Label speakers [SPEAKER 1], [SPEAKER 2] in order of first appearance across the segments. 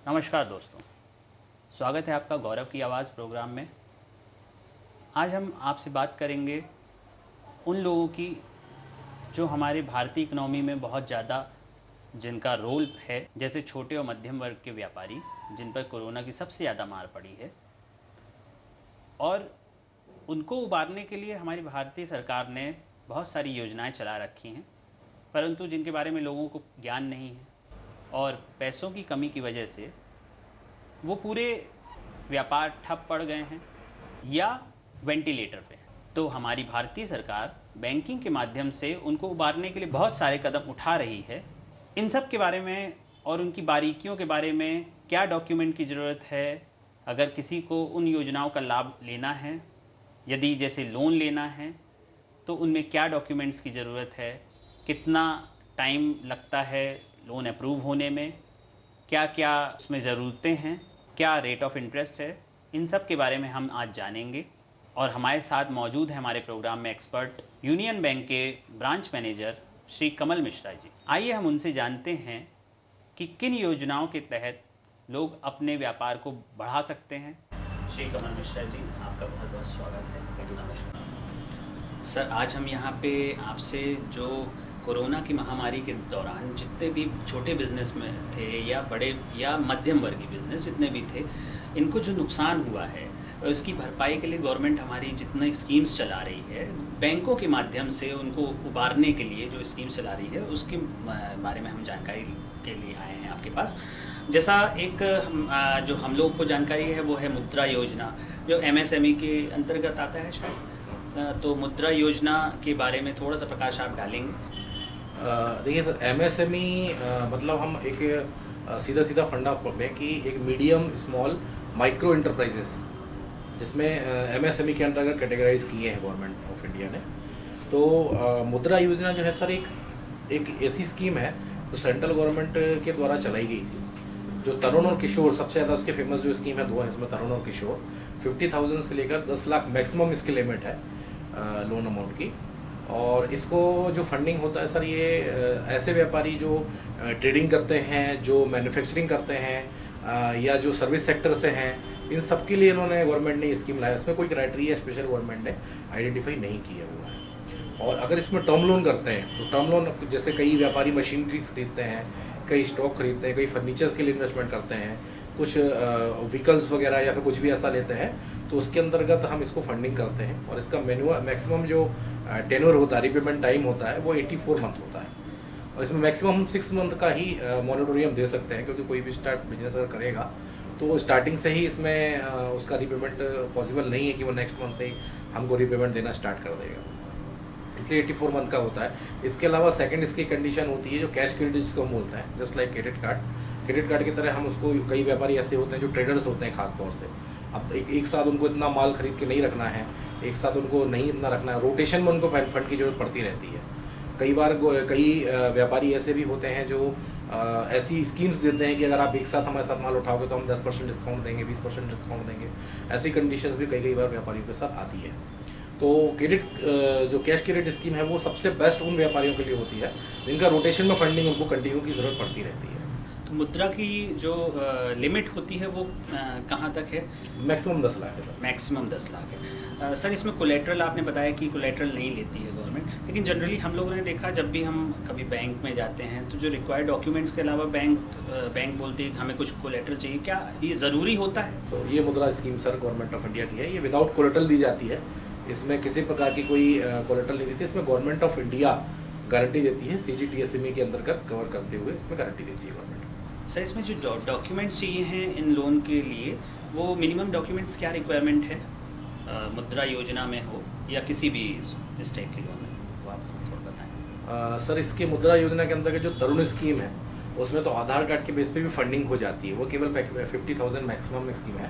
[SPEAKER 1] नमस्कार दोस्तों, स्वागत है आपका गौरव की आवाज़ प्रोग्राम में। आज हम आपसे बात करेंगे उन लोगों की जो हमारे भारतीय इकनॉमी में बहुत ज़्यादा जिनका रोल है, जैसे छोटे और मध्यम वर्ग के व्यापारी जिन पर कोरोना की सबसे ज़्यादा मार पड़ी है, और उनको उबारने के लिए हमारी भारतीय सरकार ने बहुत सारी योजनाएं चला रखी हैं, परंतु जिनके बारे में लोगों को ज्ञान नहीं है और पैसों की कमी की वजह से वो पूरे व्यापार ठप पड़ गए हैं या वेंटिलेटर पे हैं। तो हमारी भारतीय सरकार बैंकिंग के माध्यम से उनको उबारने के लिए बहुत सारे कदम उठा रही है। इन सब के बारे में और उनकी बारीकियों के बारे में, क्या डॉक्यूमेंट की ज़रूरत है, अगर किसी को उन योजनाओं का लाभ लेना है, यदि जैसे लोन लेना है तो उनमें क्या डॉक्यूमेंट्स की ज़रूरत है, कितना टाइम लगता है लोन अप्रूव होने में, क्या क्या उसमें ज़रूरतें हैं, क्या रेट ऑफ इंटरेस्ट है, इन सब के बारे में हम आज जानेंगे। और हमारे साथ मौजूद है हमारे प्रोग्राम में एक्सपर्ट यूनियन बैंक के ब्रांच मैनेजर श्री कमल मिश्रा जी। आइए हम उनसे जानते हैं कि किन योजनाओं के तहत लोग अपने व्यापार को बढ़ा सकते हैं। श्री कमल मिश्रा जी, आपका बहुत बहुत स्वागत है। नमस्कार सर, आज हम यहाँ पे आपसे जो कोरोना की महामारी के दौरान जितने भी छोटे बिजनेस में थे या बड़े या मध्यम वर्गीय बिजनेस जितने भी थे, इनको जो नुकसान हुआ है और इसकी भरपाई के लिए गवर्नमेंट हमारी जितने स्कीम्स चला रही है, बैंकों के माध्यम से उनको उबारने के लिए जो स्कीम चला रही है, उसके बारे में हम जानकारी के लिए आए हैं आपके पास। जैसा एक जो हम लोग को जानकारी है वो है मुद्रा योजना, जो एमएसएमई के अंतर्गत आता है शायद। तो मुद्रा योजना के बारे में थोड़ा सा प्रकाश आप डालेंगे।
[SPEAKER 2] देखिए सर, एमएसएमई मतलब हम एक सीधा सीधा फंडा पकड़े कि एक मीडियम स्मॉल माइक्रो इंटरप्राइजेस, जिसमें एमएसएमई के अंतर्गत कैटेगराइज किए हैं गवर्नमेंट ऑफ इंडिया ने। तो मुद्रा योजना जो है सर, एक ऐसी स्कीम है जो सेंट्रल गवर्नमेंट के द्वारा चलाई गई थी। जो तरुण और किशोर, सबसे ज़्यादा उसके फेमस जो स्कीम है दो है इसमें, तरुण और किशोर। 50,000 से लेकर 10 लाख मैक्सिमम इसकी लिमिट है लोन अमाउंट की। और इसको जो फंडिंग होता है सर, ये ऐसे व्यापारी जो ट्रेडिंग करते हैं, जो मैन्युफैक्चरिंग करते हैं, या जो सर्विस सेक्टर से हैं, इन सब के लिए इन्होंने गवर्नमेंट ने स्कीम लाया। इसमें कोई क्राइटेरिया स्पेशल गवर्नमेंट ने आइडेंटिफाई नहीं किया हुआ है। और अगर इसमें टर्म लोन करते हैं तो टर्म लोन, जैसे कई व्यापारी मशीनरीज खरीदते हैं, कई स्टॉक खरीदते हैं, कई फर्नीचर्स के लिए इन्वेस्टमेंट करते हैं, कुछ व्हीकल्स वगैरह या फिर कुछ भी ऐसा लेते हैं, तो उसके अंतर्गत हम इसको फंडिंग करते हैं। और इसका मैक्सिमम जो टेन्योर होता है, रिपेमेंट टाइम होता है, वो 84 मंथ होता है। और इसमें मैक्सिमम हम 6 मंथ का ही मॉनिटोरियम दे सकते हैं, क्योंकि कोई भी बिजनेस अगर करेगा तो स्टार्टिंग से ही इसमें उसका रिपेमेंट पॉसिबल नहीं है कि वो नेक्स्ट मंथ से ही हमको रिपेमेंट देना स्टार्ट कर देगा, इसलिए 84 मंथ का होता है। इसके अलावा सेकंड इसकी कंडीशन होती है जो कैश क्रेडिट जिसको हम बोलते हैं, जस्ट लाइक क्रेडिट कार्ड की तरह हम उसको, कई व्यापारी ऐसे होते हैं जो ट्रेडर्स होते हैं खास तौर से। अब एक साथ उनको इतना माल खरीद के नहीं रखना है, एक साथ उनको नहीं इतना रखना है, रोटेशन में उनको फंड की जरूरत पड़ती रहती है। कई बार कई व्यापारी ऐसे भी होते हैं जो ऐसी स्कीम्स देते हैं कि अगर आप एक साथ हमारे साथ माल उठाओगे तो हम 10% डिस्काउंट देंगे, 20% डिस्काउंट देंगे। ऐसी कंडीशंस भी कई बार व्यापारियों के साथ आती है। तो जो कैश क्रेडिट स्कीम है वो सबसे बेस्ट उन व्यापारियों के लिए होती है जिनका रोटेशन में फंडिंग उनको कंटिन्यू की ज़रूरत पड़ती रहती है।
[SPEAKER 1] तो मुद्रा की जो लिमिट होती है वो कहाँ तक है?
[SPEAKER 2] मैक्सिमम 10 लाख है सर।
[SPEAKER 1] मैक्सिमम 10 लाख है। सर, इसमें कोलेट्रल आपने बताया कि कोलेट्रल नहीं लेती है गवर्नमेंट, लेकिन जनरली हम लोगों ने देखा जब भी हम कभी बैंक में जाते हैं तो जो रिक्वायर्ड डॉक्यूमेंट्स के अलावा बैंक बोलती है कि हमें कुछ कोलेट्रल चाहिए। क्या ये ज़रूरी होता है?
[SPEAKER 2] तो ये मुद्रा scheme sir government of India की है, ये विदाउट कोलेट्रल दी जाती है। इसमें किसी प्रकार की कोई कोलेट्रल नहीं देती। इसमें गवर्नमेंट ऑफ इंडिया गारंटी देती है, CGTSME के अंतर्गत कवर करते हुए इसमें गारंटी देती है गवर्नमेंट।
[SPEAKER 1] सर, इसमें जो डॉक्यूमेंट्स चाहिए हैं इन लोन के लिए, वो मिनिमम डॉक्यूमेंट्स क्या रिक्वायरमेंट है? मुद्रा योजना में हो या किसी भी इस टाइप की लोन में, वो आप थोड़ा बताएं।
[SPEAKER 2] सर, इसके मुद्रा योजना के अंतर्गत जो तरुण स्कीम है उसमें तो आधार कार्ड के बेस पे भी फंडिंग हो जाती है। वो केवल 50,000 मैक्सिमम स्कीम है।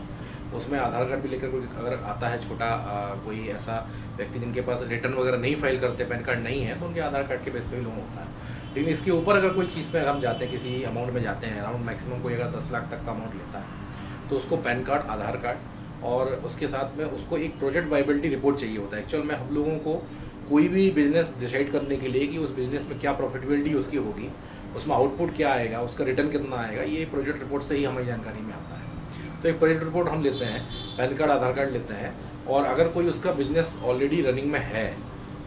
[SPEAKER 2] उसमें आधार कार्ड भी लेकर कोई अगर आता है छोटा कोई ऐसा व्यक्ति जिनके पास रिटर्न वगैरह नहीं फाइल करते, पैन कार्ड नहीं है, तो उनके आधार कार्ड के बेस पे भी लोन होता है। लेकिन इसके ऊपर अगर कोई चीज़ पे हम जाते हैं, किसी अमाउंट में जाते हैं, अराउंड मैक्सिमम कोई अगर 10 लाख तक का अमाउंट लेता है, तो उसको पैन कार्ड, आधार कार्ड और उसके साथ में उसको एक प्रोजेक्ट वाइबिलिटी रिपोर्ट चाहिए होता है। एक्चुअल में हम लोगों को कोई भी बिजनेस डिसाइड करने के लिए कि उस बिजनेस में क्या प्रॉफिटेबिलिटी उसकी होगी, उसमें आउटपुट क्या आएगा, उसका रिटर्न कितना आएगा, ये प्रोजेक्ट रिपोर्ट से ही हमें जानकारी में आता है। तो एक प्रोजेक्ट रिपोर्ट हम लेते हैं, पैन कार्ड आधार कार्ड लेते हैं, और अगर कोई उसका बिजनेस ऑलरेडी रनिंग में है,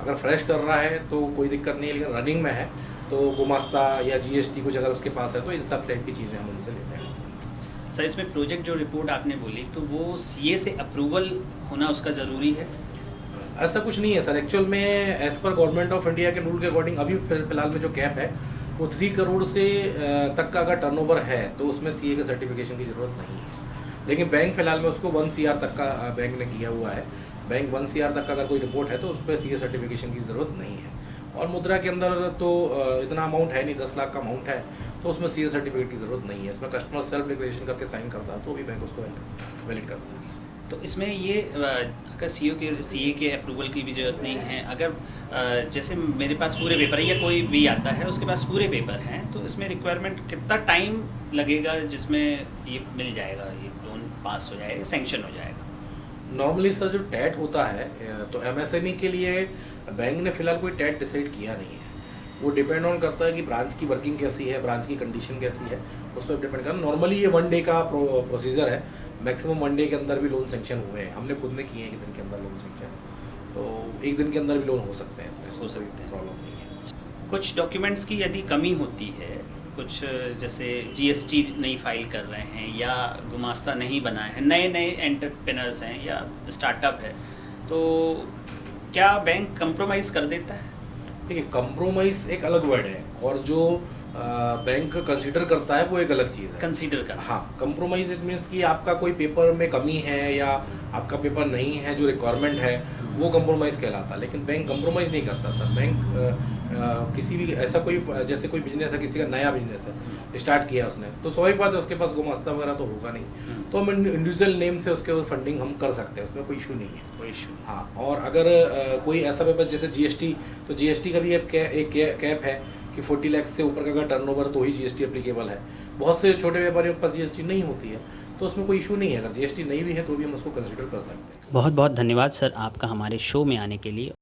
[SPEAKER 2] अगर फ्रेश कर रहा है तो कोई दिक्कत नहीं है, लेकिन रनिंग में है तो गुमास्ता या जीएसटी कुछ अगर उसके पास है तो इन सब टाइप की चीज़ें हम उनसे लेते हैं।
[SPEAKER 1] सर इसमें प्रोजेक्ट जो रिपोर्ट आपने बोली तो वो सीए से अप्रूवल होना उसका ज़रूरी है?
[SPEAKER 2] ऐसा कुछ नहीं है सर, एक्चुअल में as per government of India के रूल के अकॉर्डिंग अभी फिलहाल में जो कैप है वो 3 करोड़ से तक का अगर टर्नओवर है तो उसमें सीए के सर्टिफिकेशन की ज़रूरत नहीं है। लेकिन बैंक फिलहाल में उसको 1 CR तक का बैंक ने किया हुआ है। बैंक 1 CR तक का अगर कोई रिपोर्ट है तो उस पर सीए सर्टिफिकेशन की ज़रूरत नहीं है। और मुद्रा के अंदर तो इतना अमाउंट है नहीं, 10 लाख का अमाउंट है, तो उसमें सीए सर्टिफिकेट की ज़रूरत नहीं है। इसमें कस्टमर सेल्फ डिक्लेरेशन करके साइन करता है तो भी बैंक उसको वैलिड करता है।
[SPEAKER 1] तो इसमें ये अगर सीए के अप्रूवल की भी ज़रूरत नहीं है, अगर जैसे मेरे पास पूरे पेपर है या कोई भी आता है उसके पास पूरे पेपर हैं, तो इसमें रिक्वायरमेंट कितना टाइम लगेगा जिसमें ये मिल जाएगा, ये लोन पास हो जाएगा, सैंक्शन हो जाएगा?
[SPEAKER 2] नॉर्मली सर जो टैट होता है तो एमएसएमई के लिए बैंक ने फिलहाल कोई टैट डिसाइड किया नहीं है। वो डिपेंड ऑन करता है कि ब्रांच की वर्किंग कैसी है, ब्रांच की कंडीशन कैसी है, उस पर डिपेंड करता है। नॉर्मली ये 1 डे का प्रोसीजर है, मैक्सिमम 1 डे के अंदर भी लोन सेंक्शन हुए हैं। हमने खुद ने किए हैं 1 दिन के अंदर लोन सेंक्शन, तो 1 दिन के अंदर भी लोन हो सकते हैं, इसमें
[SPEAKER 1] हो सकते हैं,
[SPEAKER 2] प्रॉब्लम नहीं है।
[SPEAKER 1] कुछ डॉक्यूमेंट्स की यदि कमी होती है, कुछ जैसे जीएसटी नहीं फाइल कर रहे हैं या गुमास्ता नहीं बनाए हैं, नए नए एंटरप्रेनर्स हैं या स्टार्टअप है, तो क्या बैंक कंप्रोमाइज़ कर देता है?
[SPEAKER 2] देखिए, कंप्रोमाइज़ एक अलग वर्ड है और जो बैंक कंसीडर करता है वो एक अलग चीज़ है।
[SPEAKER 1] कंसीडर कर,
[SPEAKER 2] हाँ, कंप्रोमाइज़ इट मीन्स कि आपका कोई पेपर में कमी है या आपका पेपर नहीं है जो रिक्वायरमेंट है, वो कंप्रोमाइज़ कहलाता है। लेकिन बैंक कंप्रोमाइज़ नहीं करता सर। बैंक किसी भी ऐसा कोई जैसे कोई बिजनेस है, किसी का नया बिजनेस है, स्टार्ट किया उसने, तो स्वाभाविक बात है उसके पास गुमास्ता वगैरह तो होगा नहीं, तो हम इंडिविजुअल नेम से उसके फंडिंग हम कर सकते हैं, उसमें कोई इशू नहीं है।
[SPEAKER 1] कोई इशू?
[SPEAKER 2] हाँ, और अगर कोई ऐसा पेपर जैसे जीएसटी, तो जीएसटी का भी एक कैप है कि 40 लाख से ऊपर का अगर टर्नओवर तो ही जीएसटी एप्लीकेबल है। बहुत से छोटे व्यापारियों के पास जीएसटी नहीं होती है, तो उसमें कोई इशू नहीं है। अगर जीएसटी नहीं भी है तो भी हम उसको कंसिडर कर सकते हैं।
[SPEAKER 1] बहुत बहुत धन्यवाद सर आपका हमारे शो में आने के लिए